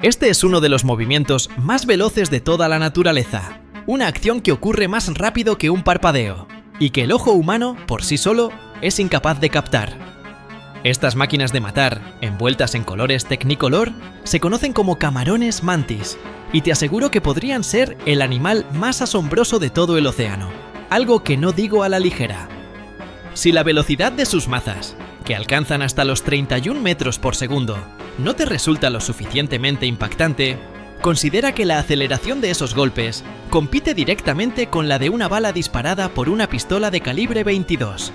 Este es uno de los movimientos más veloces de toda la naturaleza, una acción que ocurre más rápido que un parpadeo, y que el ojo humano, por sí solo, es incapaz de captar. Estas máquinas de matar, envueltas en colores Technicolor, se conocen como camarones mantis, y te aseguro que podrían ser el animal más asombroso de todo el océano, algo que no digo a la ligera. Si la velocidad de sus mazas, que alcanzan hasta los 31 metros por segundo, no te resulta lo suficientemente impactante, considera que la aceleración de esos golpes compite directamente con la de una bala disparada por una pistola de calibre 22.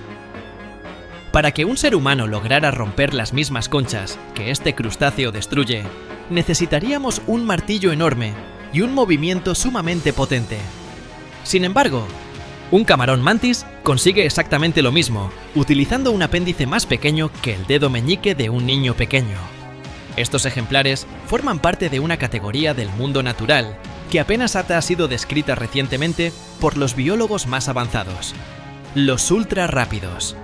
Para que un ser humano lograra romper las mismas conchas que este crustáceo destruye, necesitaríamos un martillo enorme y un movimiento sumamente potente. Sin embargo, un camarón mantis consigue exactamente lo mismo, utilizando un apéndice más pequeño que el dedo meñique de un niño pequeño. Estos ejemplares forman parte de una categoría del mundo natural que apenas ha sido descrita recientemente por los biólogos más avanzados: los ultra rápidos.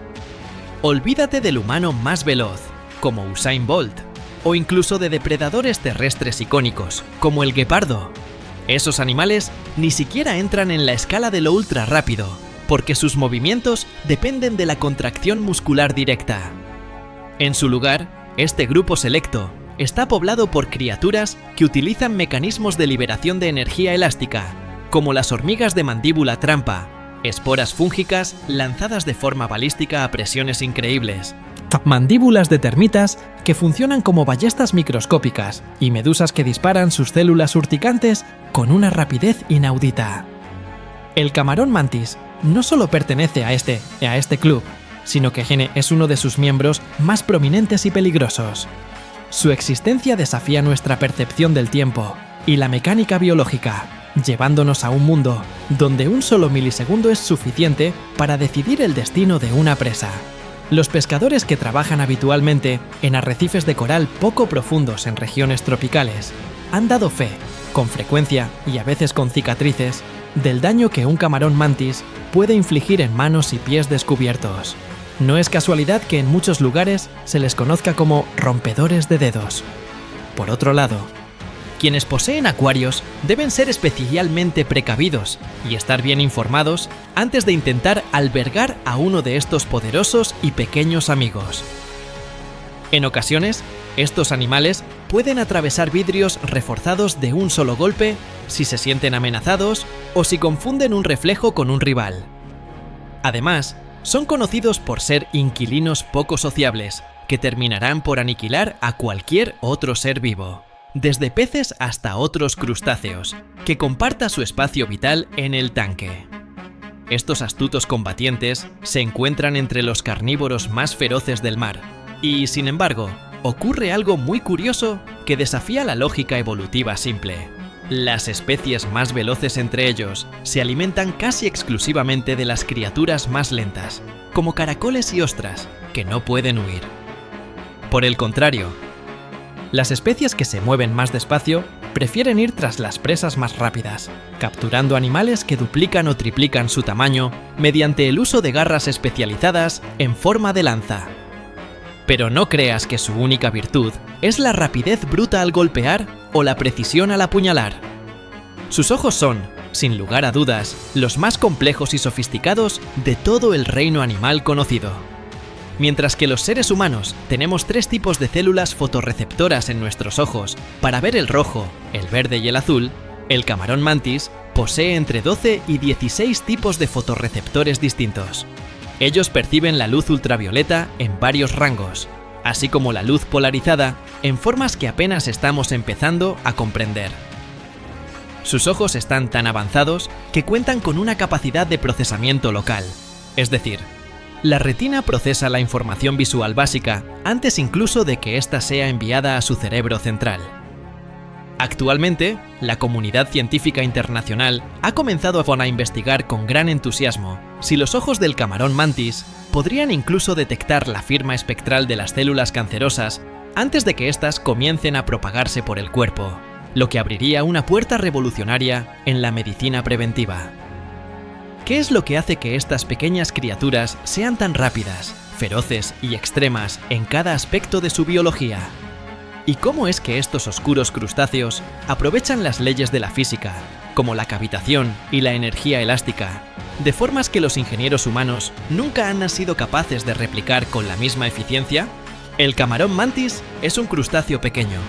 Olvídate del humano más veloz, como Usain Bolt, o incluso de depredadores terrestres icónicos, como el guepardo. Esos animales ni siquiera entran en la escala de lo ultra rápido, porque sus movimientos dependen de la contracción muscular directa. En su lugar, este grupo selecto está poblado por criaturas que utilizan mecanismos de liberación de energía elástica, como las hormigas de mandíbula trampa, esporas fúngicas lanzadas de forma balística a presiones increíbles, mandíbulas de termitas que funcionan como ballestas microscópicas y medusas que disparan sus células urticantes con una rapidez inaudita. El camarón mantis no solo pertenece a este club, sino que es uno de sus miembros más prominentes y peligrosos. Su existencia desafía nuestra percepción del tiempo y la mecánica biológica, llevándonos a un mundo donde un solo milisegundo es suficiente para decidir el destino de una presa. Los pescadores que trabajan habitualmente en arrecifes de coral poco profundos en regiones tropicales han dado fe, con frecuencia y a veces con cicatrices, del daño que un camarón mantis puede infligir en manos y pies descubiertos. No es casualidad que en muchos lugares se les conozca como rompedores de dedos. Por otro lado, quienes poseen acuarios deben ser especialmente precavidos y estar bien informados antes de intentar albergar a uno de estos poderosos y pequeños amigos. En ocasiones, estos animales pueden atravesar vidrios reforzados de un solo golpe si se sienten amenazados o si confunden un reflejo con un rival. Además, son conocidos por ser inquilinos poco sociables, que terminarán por aniquilar a cualquier otro ser vivo, desde peces hasta otros crustáceos, que comparta su espacio vital en el tanque. Estos astutos combatientes se encuentran entre los carnívoros más feroces del mar, y, sin embargo, ocurre algo muy curioso que desafía la lógica evolutiva simple. Las especies más veloces entre ellos se alimentan casi exclusivamente de las criaturas más lentas, como caracoles y ostras, que no pueden huir. Por el contrario, las especies que se mueven más despacio prefieren ir tras las presas más rápidas, capturando animales que duplican o triplican su tamaño mediante el uso de garras especializadas en forma de lanza. Pero no creas que su única virtud es la rapidez bruta al golpear o la precisión al apuñalar. Sus ojos son, sin lugar a dudas, los más complejos y sofisticados de todo el reino animal conocido. Mientras que los seres humanos tenemos 3 tipos de células fotorreceptoras en nuestros ojos para ver el rojo, el verde y el azul, el camarón mantis posee entre 12 y 16 tipos de fotorreceptores distintos. Ellos perciben la luz ultravioleta en varios rangos, así como la luz polarizada en formas que apenas estamos empezando a comprender. Sus ojos están tan avanzados que cuentan con una capacidad de procesamiento local, es decir, la retina procesa la información visual básica antes incluso de que ésta sea enviada a su cerebro central. Actualmente, la comunidad científica internacional ha comenzado a investigar con gran entusiasmo si los ojos del camarón mantis podrían incluso detectar la firma espectral de las células cancerosas antes de que éstas comiencen a propagarse por el cuerpo, lo que abriría una puerta revolucionaria en la medicina preventiva. ¿Qué es lo que hace que estas pequeñas criaturas sean tan rápidas, feroces y extremas en cada aspecto de su biología? y cómo es que estos oscuros crustáceos aprovechan las leyes de la física, como la cavitación y la energía elástica, de formas que los ingenieros humanos nunca han sido capaces de replicar con la misma eficiencia. El camarón mantis es un crustáceo pequeño,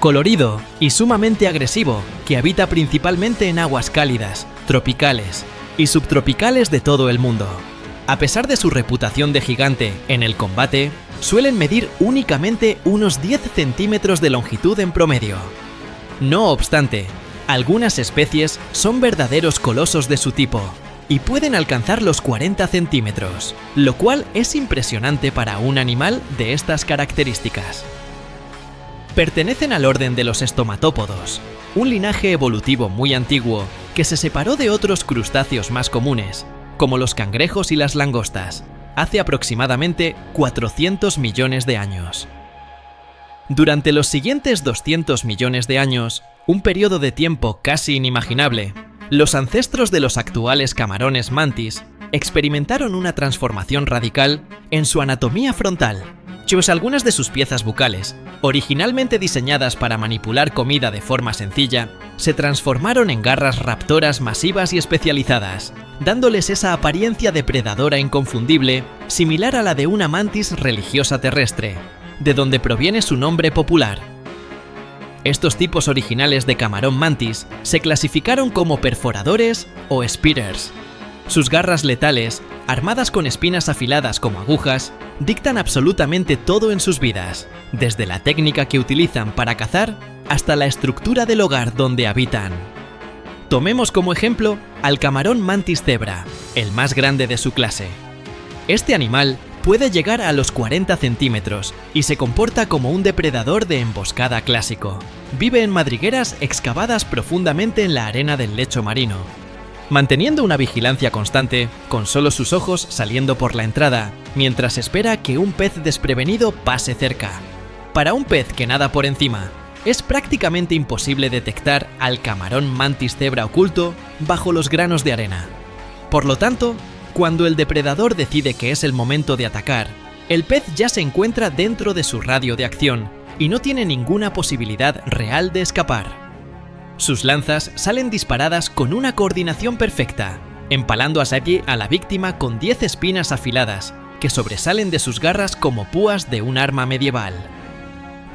colorido y sumamente agresivo que habita principalmente en aguas cálidas, tropicales y subtropicales de todo el mundo. A pesar de su reputación de gigante en el combate, suelen medir únicamente unos 10 centímetros de longitud en promedio. No obstante, algunas especies son verdaderos colosos de su tipo y pueden alcanzar los 40 centímetros, lo cual es impresionante para un animal de estas características. Pertenecen al orden de los estomatópodos, un linaje evolutivo muy antiguo que se separó de otros crustáceos más comunes, como los cangrejos y las langostas, hace aproximadamente 400 millones de años. Durante los siguientes 200 millones de años, un periodo de tiempo casi inimaginable, los ancestros de los actuales camarones mantis experimentaron una transformación radical en su anatomía frontal, pues algunas de sus piezas bucales, originalmente diseñadas para manipular comida de forma sencilla, se transformaron en garras raptoras masivas y especializadas, dándoles esa apariencia depredadora inconfundible, similar a la de una mantis religiosa terrestre, de donde proviene su nombre popular. Estos tipos originales de camarón mantis se clasificaron como perforadores o spearers. Sus garras letales, armadas con espinas afiladas como agujas, dictan absolutamente todo en sus vidas, desde la técnica que utilizan para cazar hasta la estructura del hogar donde habitan. Tomemos como ejemplo al camarón mantis cebra, el más grande de su clase. Este animal puede llegar a los 40 centímetros y se comporta como un depredador de emboscada clásico. Vive en madrigueras excavadas profundamente en la arena del lecho marino, manteniendo una vigilancia constante, con solo sus ojos saliendo por la entrada, mientras espera que un pez desprevenido pase cerca. Para un pez que nada por encima, es prácticamente imposible detectar al camarón mantis cebra oculto bajo los granos de arena. Por lo tanto, cuando el depredador decide que es el momento de atacar, el pez ya se encuentra dentro de su radio de acción y no tiene ninguna posibilidad real de escapar. Sus lanzas salen disparadas con una coordinación perfecta, empalando a la víctima con 10 espinas afiladas que sobresalen de sus garras como púas de un arma medieval.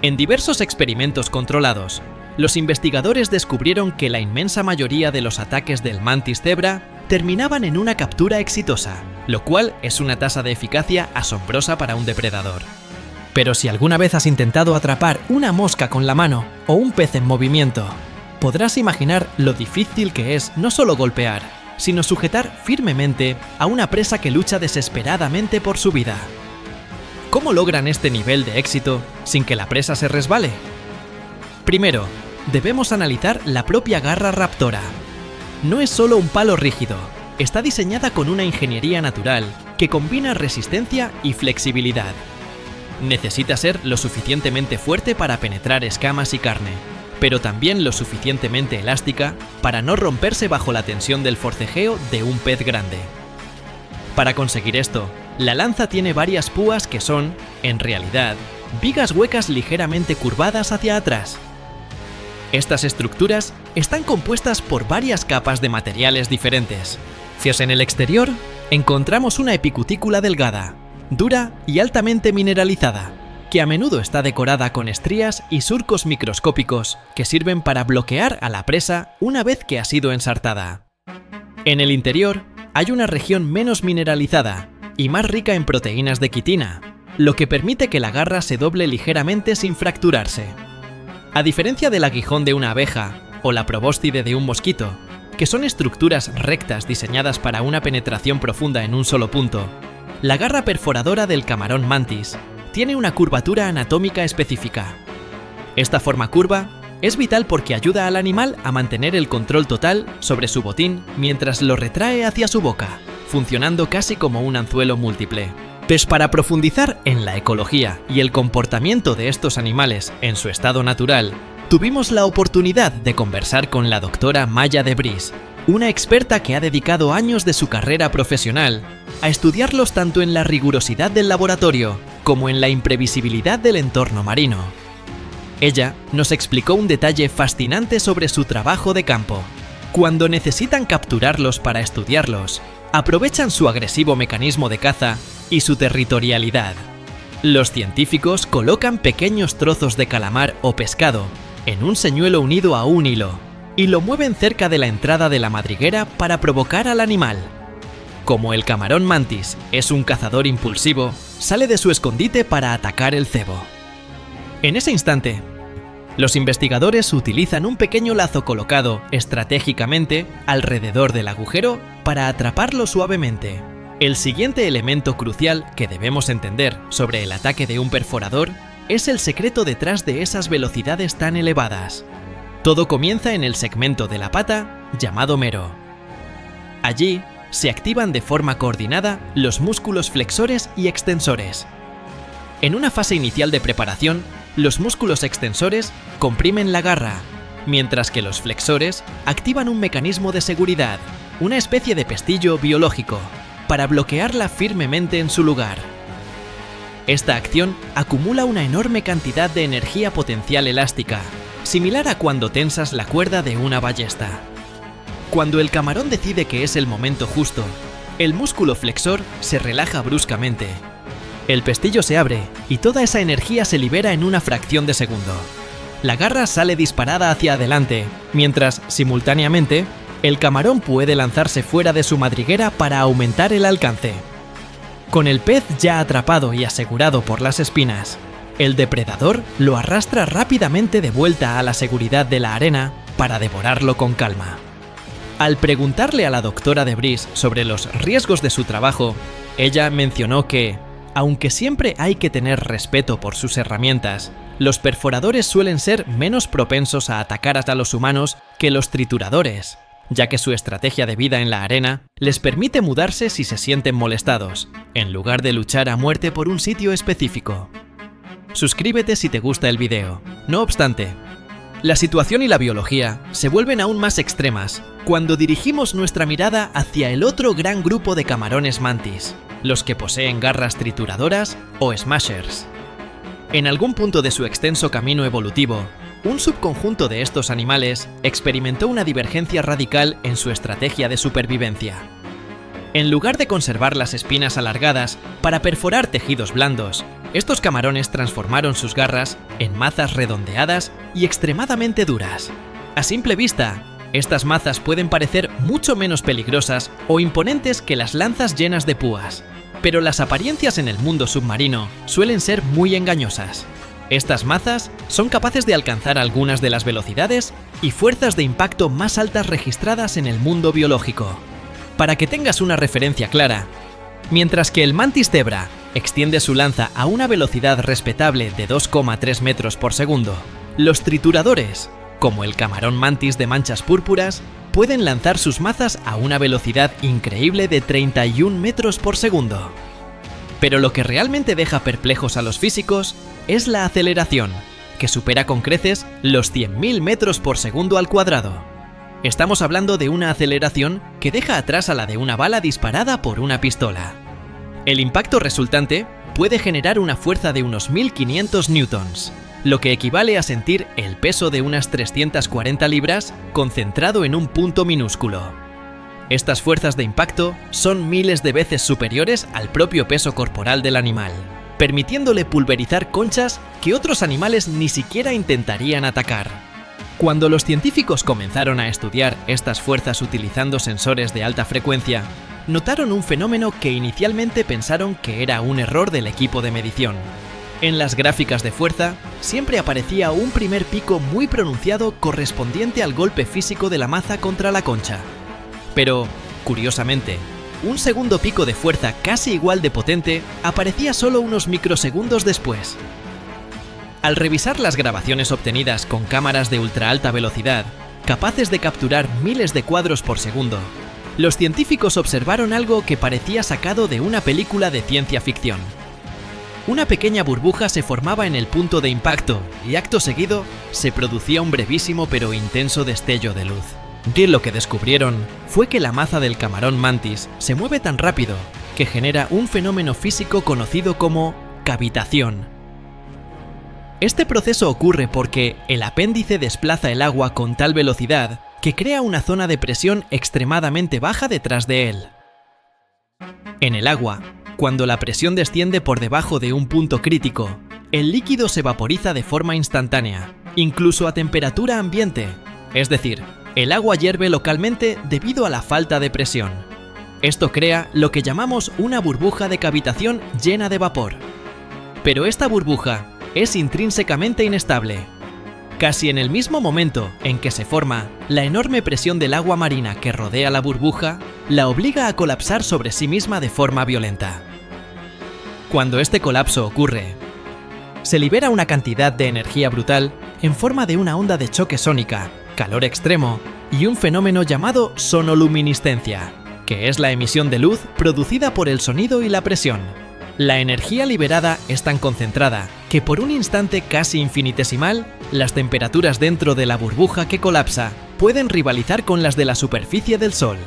En diversos experimentos controlados, los investigadores descubrieron que la inmensa mayoría de los ataques del mantis cebra terminaban en una captura exitosa, lo cual es una tasa de eficacia asombrosa para un depredador. Pero si alguna vez has intentado atrapar una mosca con la mano o un pez en movimiento, podrás imaginar lo difícil que es no solo golpear, sino sujetar firmemente a una presa que lucha desesperadamente por su vida. ¿Cómo logran este nivel de éxito sin que la presa se resbale? Primero, debemos analizar la propia garra raptora. No es solo un palo rígido, está diseñada con una ingeniería natural que combina resistencia y flexibilidad. Necesita ser lo suficientemente fuerte para penetrar escamas y carne, pero también lo suficientemente elástica para no romperse bajo la tensión del forcejeo de un pez grande. Para conseguir esto, la lanza tiene varias púas que son, en realidad, vigas huecas ligeramente curvadas hacia atrás. Estas estructuras están compuestas por varias capas de materiales diferentes. En el exterior, encontramos una epicutícula delgada, dura y altamente mineralizada, que a menudo está decorada con estrías y surcos microscópicos que sirven para bloquear a la presa una vez que ha sido ensartada. En el interior hay una región menos mineralizada y más rica en proteínas de quitina, lo que permite que la garra se doble ligeramente sin fracturarse. A diferencia del aguijón de una abeja o la probóscide de un mosquito, que son estructuras rectas diseñadas para una penetración profunda en un solo punto, la garra perforadora del camarón mantis tiene una curvatura anatómica específica. Esta forma curva es vital porque ayuda al animal a mantener el control total sobre su botín mientras lo retrae hacia su boca, funcionando casi como un anzuelo múltiple. Pues para profundizar en la ecología y el comportamiento de estos animales en su estado natural, tuvimos la oportunidad de conversar con la doctora Maya de Bris, una experta que ha dedicado años de su carrera profesional a estudiarlos tanto en la rigurosidad del laboratorio como en la imprevisibilidad del entorno marino. Ella nos explicó un detalle fascinante sobre su trabajo de campo. Cuando necesitan capturarlos para estudiarlos, aprovechan su agresivo mecanismo de caza y su territorialidad. Los científicos colocan pequeños trozos de calamar o pescado en un señuelo unido a un hilo y lo mueven cerca de la entrada de la madriguera para provocar al animal. Como el camarón mantis es un cazador impulsivo, sale de su escondite para atacar el cebo. En ese instante, los investigadores utilizan un pequeño lazo colocado estratégicamente alrededor del agujero para atraparlo suavemente. El siguiente elemento crucial que debemos entender sobre el ataque de un perforador es el secreto detrás de esas velocidades tan elevadas. Todo comienza en el segmento de la pata llamado mero. Allí se activan de forma coordinada los músculos flexores y extensores. En una fase inicial de preparación, los músculos extensores comprimen la garra, mientras que los flexores activan un mecanismo de seguridad, una especie de pestillo biológico, para bloquearla firmemente en su lugar. Esta acción acumula una enorme cantidad de energía potencial elástica, similar a cuando tensas la cuerda de una ballesta. Cuando el camarón decide que es el momento justo, el músculo flexor se relaja bruscamente. El pestillo se abre y toda esa energía se libera en una fracción de segundo. La garra sale disparada hacia adelante, mientras, simultáneamente, el camarón puede lanzarse fuera de su madriguera para aumentar el alcance. Con el pez ya atrapado y asegurado por las espinas, el depredador lo arrastra rápidamente de vuelta a la seguridad de la arena para devorarlo con calma. Al preguntarle a la doctora Debris sobre los riesgos de su trabajo, ella mencionó que, aunque siempre hay que tener respeto por sus herramientas, los perforadores suelen ser menos propensos a atacar a los humanos que los trituradores, ya que su estrategia de vida en la arena les permite mudarse si se sienten molestados, en lugar de luchar a muerte por un sitio específico. Suscríbete si te gusta el video. No obstante, la situación y la biología se vuelven aún más extremas cuando dirigimos nuestra mirada hacia el otro gran grupo de camarones mantis, los que poseen garras trituradoras o smashers. En algún punto de su extenso camino evolutivo, un subconjunto de estos animales experimentó una divergencia radical en su estrategia de supervivencia. En lugar de conservar las espinas alargadas para perforar tejidos blandos, estos camarones transformaron sus garras en mazas redondeadas y extremadamente duras. A simple vista, estas mazas pueden parecer mucho menos peligrosas o imponentes que las lanzas llenas de púas, pero las apariencias en el mundo submarino suelen ser muy engañosas. Estas mazas son capaces de alcanzar algunas de las velocidades y fuerzas de impacto más altas registradas en el mundo biológico. Para que tengas una referencia clara, mientras que el mantis zebra extiende su lanza a una velocidad respetable de 2,3 metros por segundo, los trituradores, como el camarón mantis de manchas púrpuras, pueden lanzar sus mazas a una velocidad increíble de 31 metros por segundo. Pero lo que realmente deja perplejos a los físicos es la aceleración, que supera con creces los 100.000 metros por segundo al cuadrado. Estamos hablando de una aceleración que deja atrás a la de una bala disparada por una pistola. El impacto resultante puede generar una fuerza de unos 1500 newtons, lo que equivale a sentir el peso de unas 340 libras concentrado en un punto minúsculo. Estas fuerzas de impacto son miles de veces superiores al propio peso corporal del animal, permitiéndole pulverizar conchas que otros animales ni siquiera intentarían atacar. Cuando los científicos comenzaron a estudiar estas fuerzas utilizando sensores de alta frecuencia, notaron un fenómeno que inicialmente pensaron que era un error del equipo de medición. En las gráficas de fuerza, siempre aparecía un primer pico muy pronunciado correspondiente al golpe físico de la maza contra la concha. Pero, curiosamente, un segundo pico de fuerza casi igual de potente aparecía solo unos microsegundos después. Al revisar las grabaciones obtenidas con cámaras de ultra alta velocidad, capaces de capturar miles de cuadros por segundo, los científicos observaron algo que parecía sacado de una película de ciencia ficción. Una pequeña burbuja se formaba en el punto de impacto y acto seguido se producía un brevísimo pero intenso destello de luz. Y lo que descubrieron fue que la maza del camarón mantis se mueve tan rápido que genera un fenómeno físico conocido como cavitación. Este proceso ocurre porque el apéndice desplaza el agua con tal velocidad que crea una zona de presión extremadamente baja detrás de él. En el agua, cuando la presión desciende por debajo de un punto crítico, el líquido se vaporiza de forma instantánea, incluso a temperatura ambiente, es decir, el agua hierve localmente debido a la falta de presión. Esto crea lo que llamamos una burbuja de cavitación llena de vapor. Pero esta burbuja es intrínsecamente inestable. Casi en el mismo momento en que se forma, la enorme presión del agua marina que rodea la burbuja la obliga a colapsar sobre sí misma de forma violenta. Cuando este colapso ocurre, se libera una cantidad de energía brutal en forma de una onda de choque sónica, calor extremo y un fenómeno llamado sonoluminiscencia, que es la emisión de luz producida por el sonido y la presión. La energía liberada es tan concentrada que por un instante casi infinitesimal, las temperaturas dentro de la burbuja que colapsa pueden rivalizar con las de la superficie del Sol.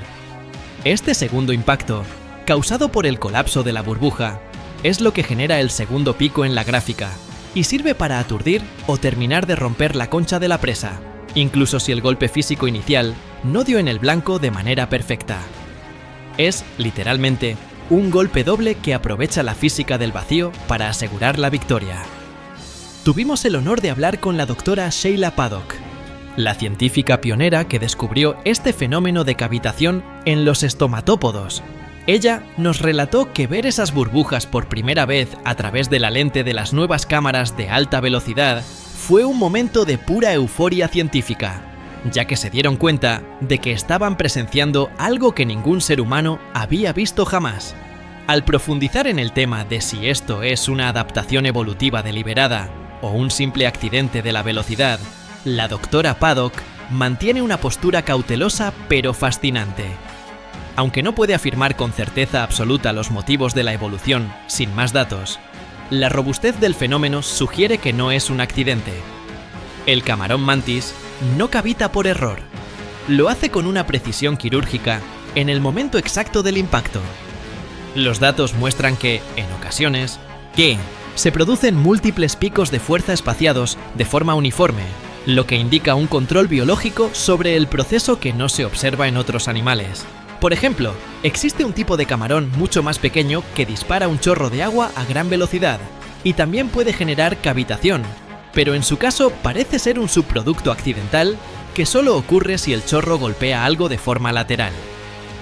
Este segundo impacto, causado por el colapso de la burbuja, es lo que genera el segundo pico en la gráfica y sirve para aturdir o terminar de romper la concha de la presa, incluso si el golpe físico inicial no dio en el blanco de manera perfecta. Es, literalmente, un golpe doble que aprovecha la física del vacío para asegurar la victoria. Tuvimos el honor de hablar con la doctora Sheila Paddock, la científica pionera que descubrió este fenómeno de cavitación en los estomatópodos. Ella nos relató que ver esas burbujas por primera vez a través de la lente de las nuevas cámaras de alta velocidad fue un momento de pura euforia científica, ya que se dieron cuenta de que estaban presenciando algo que ningún ser humano había visto jamás. Al profundizar en el tema de si esto es una adaptación evolutiva deliberada o un simple accidente de la velocidad, la doctora Paddock mantiene una postura cautelosa pero fascinante. Aunque no puede afirmar con certeza absoluta los motivos de la evolución sin más datos, la robustez del fenómeno sugiere que no es un accidente. El camarón mantis no cavita por error. Lo hace con una precisión quirúrgica en el momento exacto del impacto. Los datos muestran que, en ocasiones, se producen múltiples picos de fuerza espaciados de forma uniforme, lo que indica un control biológico sobre el proceso que no se observa en otros animales. Por ejemplo, existe un tipo de camarón mucho más pequeño que dispara un chorro de agua a gran velocidad y también puede generar cavitación, pero en su caso parece ser un subproducto accidental que solo ocurre si el chorro golpea algo de forma lateral.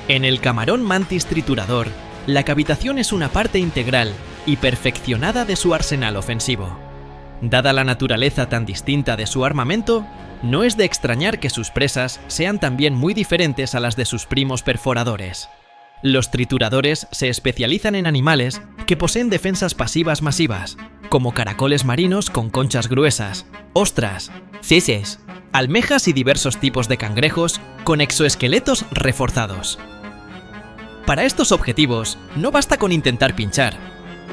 En el camarón mantis triturador, la cavitación es una parte integral y perfeccionada de su arsenal ofensivo. Dada la naturaleza tan distinta de su armamento, no es de extrañar que sus presas sean también muy diferentes a las de sus primos perforadores. Los trituradores se especializan en animales que poseen defensas pasivas masivas, como caracoles marinos con conchas gruesas, ostras, cises, almejas y diversos tipos de cangrejos con exoesqueletos reforzados. Para estos objetivos, no basta con intentar pinchar.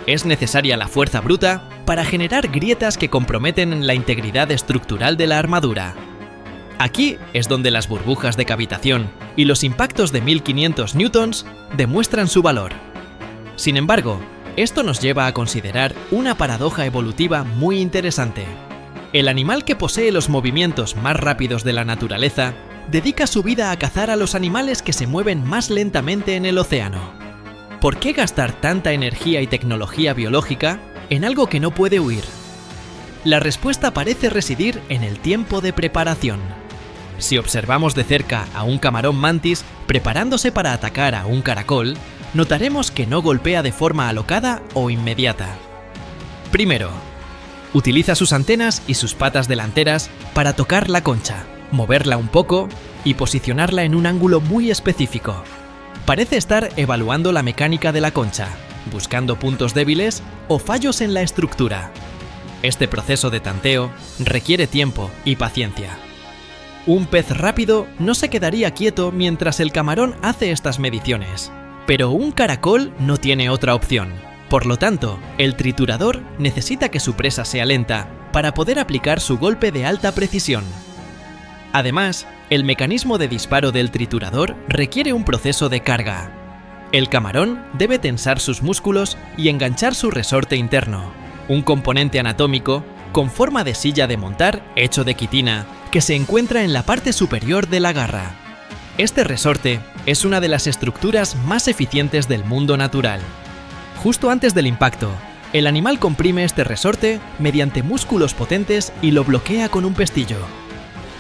Es necesaria la fuerza bruta para generar grietas que comprometen la integridad estructural de la armadura. Aquí es donde las burbujas de cavitación y los impactos de 1500 newtons demuestran su valor. Sin embargo, esto nos lleva a considerar una paradoja evolutiva muy interesante. El animal que posee los movimientos más rápidos de la naturaleza dedica su vida a cazar a los animales que se mueven más lentamente en el océano. ¿Por qué gastar tanta energía y tecnología biológica en algo que no puede huir? La respuesta parece residir en el tiempo de preparación. Si observamos de cerca a un camarón mantis preparándose para atacar a un caracol, notaremos que no golpea de forma alocada o inmediata. Primero, utiliza sus antenas y sus patas delanteras para tocar la concha, moverla un poco y posicionarla en un ángulo muy específico. Parece estar evaluando la mecánica de la concha, buscando puntos débiles o fallos en la estructura. Este proceso de tanteo requiere tiempo y paciencia. Un pez rápido no se quedaría quieto mientras el camarón hace estas mediciones, pero un caracol no tiene otra opción. Por lo tanto, el triturador necesita que su presa sea lenta para poder aplicar su golpe de alta precisión. Además, el mecanismo de disparo del triturador requiere un proceso de carga. El camarón debe tensar sus músculos y enganchar su resorte interno, un componente anatómico con forma de silla de montar hecho de quitina, que se encuentra en la parte superior de la garra. Este resorte es una de las estructuras más eficientes del mundo natural. Justo antes del impacto, el animal comprime este resorte mediante músculos potentes y lo bloquea con un pestillo.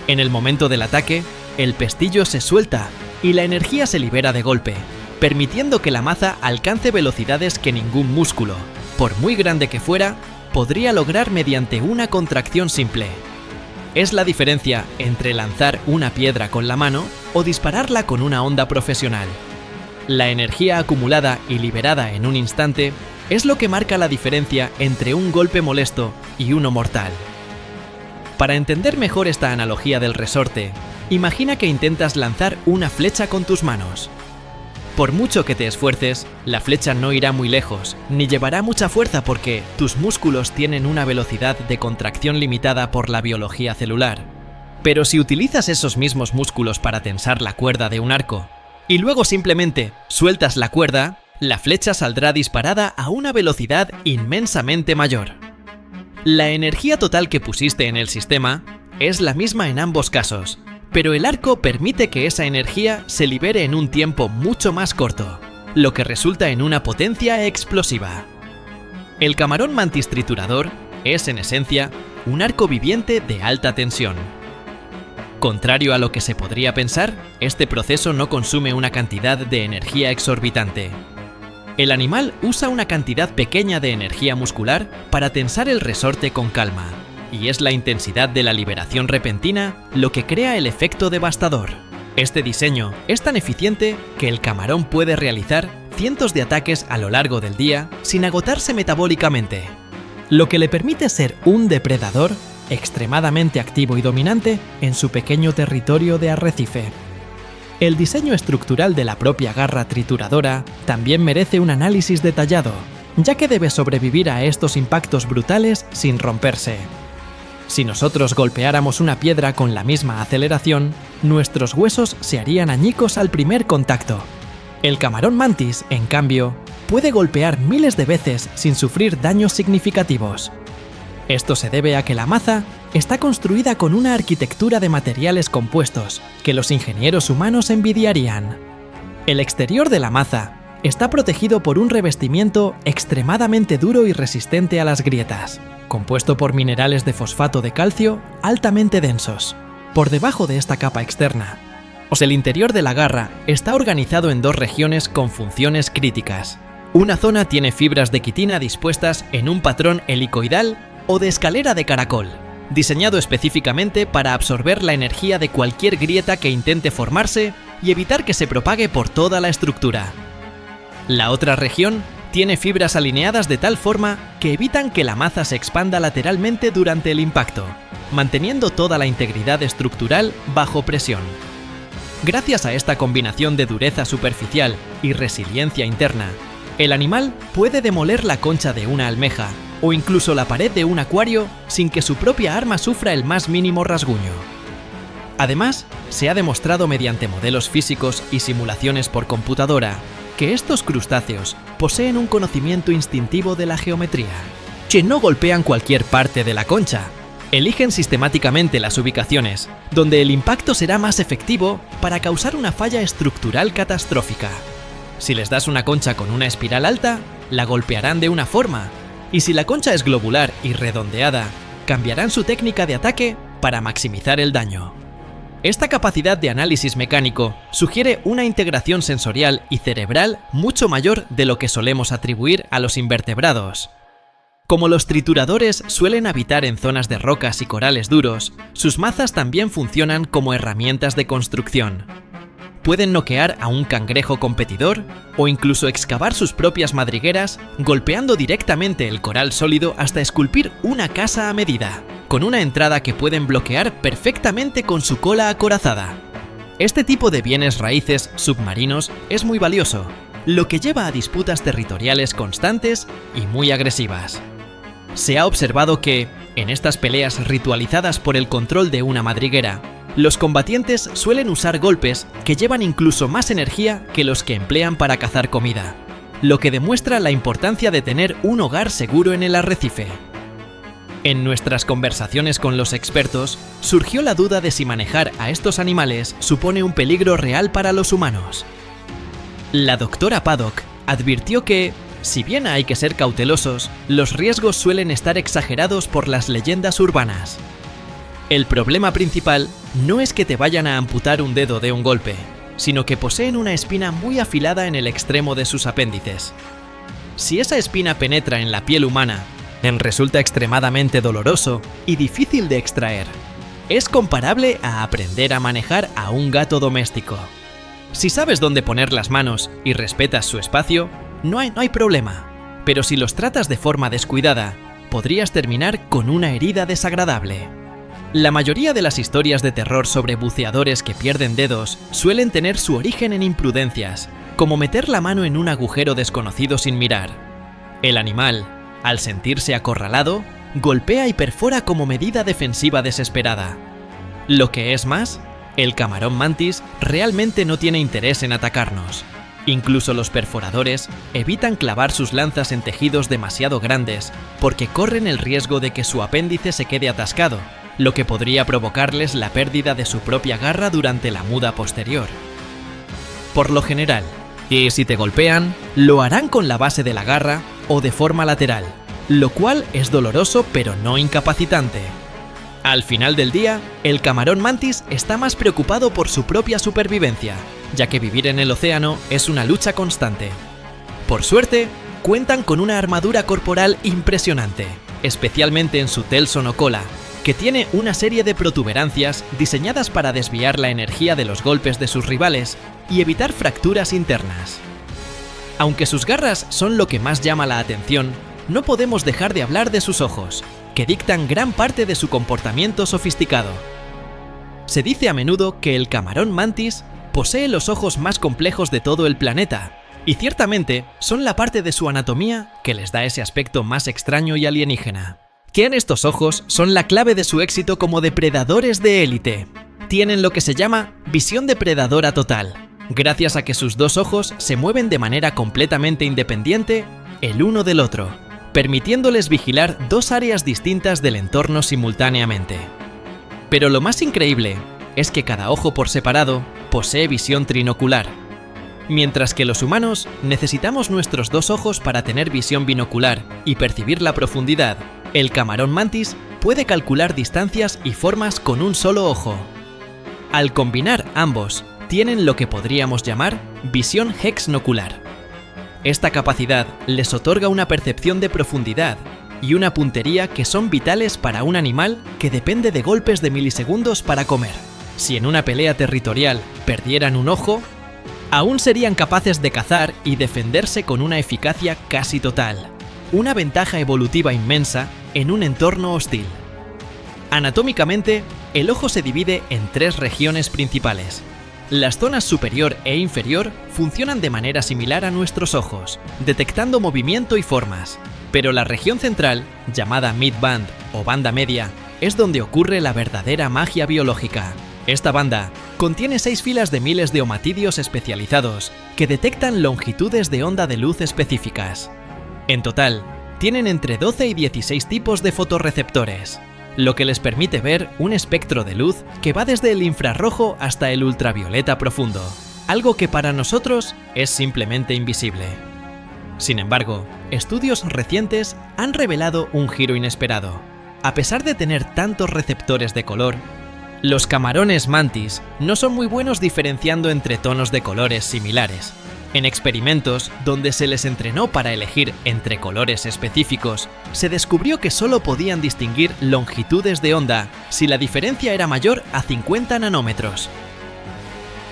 En el momento del ataque, el pestillo se suelta y la energía se libera de golpe, permitiendo que la maza alcance velocidades que ningún músculo, por muy grande que fuera, podría lograr mediante una contracción simple. Es la diferencia entre lanzar una piedra con la mano o dispararla con una honda profesional. La energía acumulada y liberada en un instante es lo que marca la diferencia entre un golpe molesto y uno mortal. Para entender mejor esta analogía del resorte, imagina que intentas lanzar una flecha con tus manos. Por mucho que te esfuerces, la flecha no irá muy lejos, ni llevará mucha fuerza porque tus músculos tienen una velocidad de contracción limitada por la biología celular. Pero si utilizas esos mismos músculos para tensar la cuerda de un arco, y luego simplemente sueltas la cuerda, la flecha saldrá disparada a una velocidad inmensamente mayor. La energía total que pusiste en el sistema es la misma en ambos casos, pero el arco permite que esa energía se libere en un tiempo mucho más corto, lo que resulta en una potencia explosiva. El camarón mantis triturador es, en esencia, un arco viviente de alta tensión. Contrario a lo que se podría pensar, este proceso no consume una cantidad de energía exorbitante. El animal usa una cantidad pequeña de energía muscular para tensar el resorte con calma, y es la intensidad de la liberación repentina lo que crea el efecto devastador. Este diseño es tan eficiente que el camarón puede realizar cientos de ataques a lo largo del día sin agotarse metabólicamente, lo que le permite ser un depredador extremadamente activo y dominante en su pequeño territorio de arrecife. El diseño estructural de la propia garra trituradora también merece un análisis detallado, ya que debe sobrevivir a estos impactos brutales sin romperse. Si nosotros golpeáramos una piedra con la misma aceleración, nuestros huesos se harían añicos al primer contacto. El camarón mantis, en cambio, puede golpear miles de veces sin sufrir daños significativos. Esto se debe a que la maza está construida con una arquitectura de materiales compuestos que los ingenieros humanos envidiarían. El exterior de la maza está protegido por un revestimiento extremadamente duro y resistente a las grietas, compuesto por minerales de fosfato de calcio altamente densos. Por debajo de esta capa externa, el interior de la garra está organizado en dos regiones con funciones críticas. Una zona tiene fibras de quitina dispuestas en un patrón helicoidal o de escalera de caracol, diseñado específicamente para absorber la energía de cualquier grieta que intente formarse y evitar que se propague por toda la estructura. La otra región tiene fibras alineadas de tal forma que evitan que la maza se expanda lateralmente durante el impacto, manteniendo toda la integridad estructural bajo presión. Gracias a esta combinación de dureza superficial y resiliencia interna, el animal puede demoler la concha de una almeja o incluso la pared de un acuario sin que su propia arma sufra el más mínimo rasguño. Además, se ha demostrado mediante modelos físicos y simulaciones por computadora que estos crustáceos poseen un conocimiento instintivo de la geometría, que no golpean cualquier parte de la concha. Eligen sistemáticamente las ubicaciones donde el impacto será más efectivo para causar una falla estructural catastrófica. Si les das una concha con una espiral alta, la golpearán de una forma, y si la concha es globular y redondeada, cambiarán su técnica de ataque para maximizar el daño. Esta capacidad de análisis mecánico sugiere una integración sensorial y cerebral mucho mayor de lo que solemos atribuir a los invertebrados. Como los trituradores suelen habitar en zonas de rocas y corales duros, sus mazas también funcionan como herramientas de construcción. Pueden noquear a un cangrejo competidor o incluso excavar sus propias madrigueras golpeando directamente el coral sólido hasta esculpir una casa a medida, con una entrada que pueden bloquear perfectamente con su cola acorazada. Este tipo de bienes raíces submarinos es muy valioso, lo que lleva a disputas territoriales constantes y muy agresivas. Se ha observado que, en estas peleas ritualizadas por el control de una madriguera, los combatientes suelen usar golpes que llevan incluso más energía que los que emplean para cazar comida, lo que demuestra la importancia de tener un hogar seguro en el arrecife. En nuestras conversaciones con los expertos, surgió la duda de si manejar a estos animales supone un peligro real para los humanos. La doctora Paddock advirtió que, si bien hay que ser cautelosos, los riesgos suelen estar exagerados por las leyendas urbanas. El problema principal no es que te vayan a amputar un dedo de un golpe, sino que poseen una espina muy afilada en el extremo de sus apéndices. Si esa espina penetra en la piel humana, resulta extremadamente doloroso y difícil de extraer. Es comparable a aprender a manejar a un gato doméstico. Si sabes dónde poner las manos y respetas su espacio, no hay problema. Pero si los tratas de forma descuidada, podrías terminar con una herida desagradable. La mayoría de las historias de terror sobre buceadores que pierden dedos suelen tener su origen en imprudencias, como meter la mano en un agujero desconocido sin mirar. El animal, al sentirse acorralado, golpea y perfora como medida defensiva desesperada. Lo que es más, el camarón mantis realmente no tiene interés en atacarnos. Incluso los perforadores evitan clavar sus lanzas en tejidos demasiado grandes porque corren el riesgo de que su apéndice se quede atascado, lo que podría provocarles la pérdida de su propia garra durante la muda posterior. Por lo general, y si te golpean, lo harán con la base de la garra o de forma lateral, lo cual es doloroso pero no incapacitante. Al final del día, el camarón mantis está más preocupado por su propia supervivencia, ya que vivir en el océano es una lucha constante. Por suerte, cuentan con una armadura corporal impresionante, especialmente en su telson o cola, que tiene una serie de protuberancias diseñadas para desviar la energía de los golpes de sus rivales y evitar fracturas internas. Aunque sus garras son lo que más llama la atención, no podemos dejar de hablar de sus ojos, que dictan gran parte de su comportamiento sofisticado. Se dice a menudo que el camarón mantis posee los ojos más complejos de todo el planeta, y ciertamente son la parte de su anatomía que les da ese aspecto más extraño y alienígena. Que en estos ojos son la clave de su éxito como depredadores de élite. Tienen lo que se llama visión depredadora total, gracias a que sus dos ojos se mueven de manera completamente independiente el uno del otro, permitiéndoles vigilar dos áreas distintas del entorno simultáneamente. Pero lo más increíble es que cada ojo por separado posee visión trinocular. Mientras que los humanos necesitamos nuestros dos ojos para tener visión binocular y percibir la profundidad, el camarón mantis puede calcular distancias y formas con un solo ojo. Al combinar ambos, tienen lo que podríamos llamar visión hexnocular. Esta capacidad les otorga una percepción de profundidad y una puntería que son vitales para un animal que depende de golpes de milisegundos para comer. Si en una pelea territorial perdieran un ojo, aún serían capaces de cazar y defenderse con una eficacia casi total, una ventaja evolutiva inmensa en un entorno hostil. Anatómicamente, el ojo se divide en tres regiones principales. Las zonas superior e inferior funcionan de manera similar a nuestros ojos, detectando movimiento y formas, pero la región central, llamada midband o banda media, es donde ocurre la verdadera magia biológica. Esta banda contiene 6 filas de miles de omatidios especializados que detectan longitudes de onda de luz específicas. En total, tienen entre 12 y 16 tipos de fotorreceptores, lo que les permite ver un espectro de luz que va desde el infrarrojo hasta el ultravioleta profundo, algo que para nosotros es simplemente invisible. Sin embargo, estudios recientes han revelado un giro inesperado. A pesar de tener tantos receptores de color, los camarones mantis no son muy buenos diferenciando entre tonos de colores similares. En experimentos donde se les entrenó para elegir entre colores específicos, se descubrió que solo podían distinguir longitudes de onda si la diferencia era mayor a 50 nanómetros.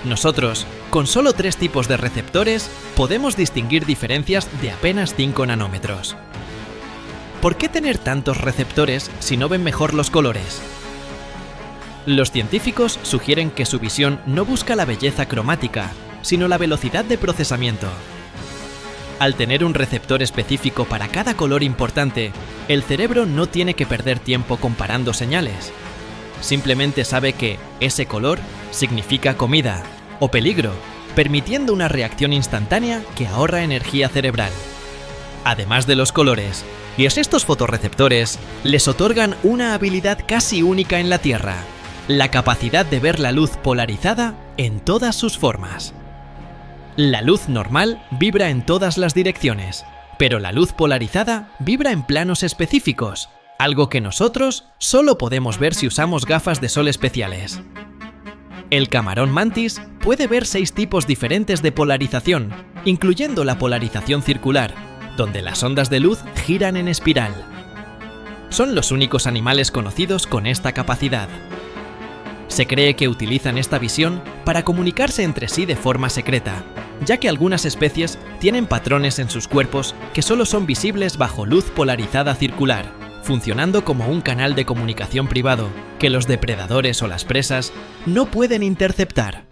Nosotros, con solo 3 tipos de receptores, podemos distinguir diferencias de apenas 5 nanómetros. ¿Por qué tener tantos receptores si no ven mejor los colores? Los científicos sugieren que su visión no busca la belleza cromática, sino la velocidad de procesamiento. Al tener un receptor específico para cada color importante, el cerebro no tiene que perder tiempo comparando señales. Simplemente sabe que ese color significa comida o peligro, permitiendo una reacción instantánea que ahorra energía cerebral. Además de los colores, Y estos fotorreceptores les otorgan una habilidad casi única en la Tierra: la capacidad de ver la luz polarizada en todas sus formas. La luz normal vibra en todas las direcciones, pero la luz polarizada vibra en planos específicos, algo que nosotros solo podemos ver si usamos gafas de sol especiales. El camarón mantis puede ver 6 tipos diferentes de polarización, incluyendo la polarización circular, donde las ondas de luz giran en espiral. Son los únicos animales conocidos con esta capacidad. Se cree que utilizan esta visión para comunicarse entre sí de forma secreta, ya que algunas especies tienen patrones en sus cuerpos que solo son visibles bajo luz polarizada circular, funcionando como un canal de comunicación privado que los depredadores o las presas no pueden interceptar.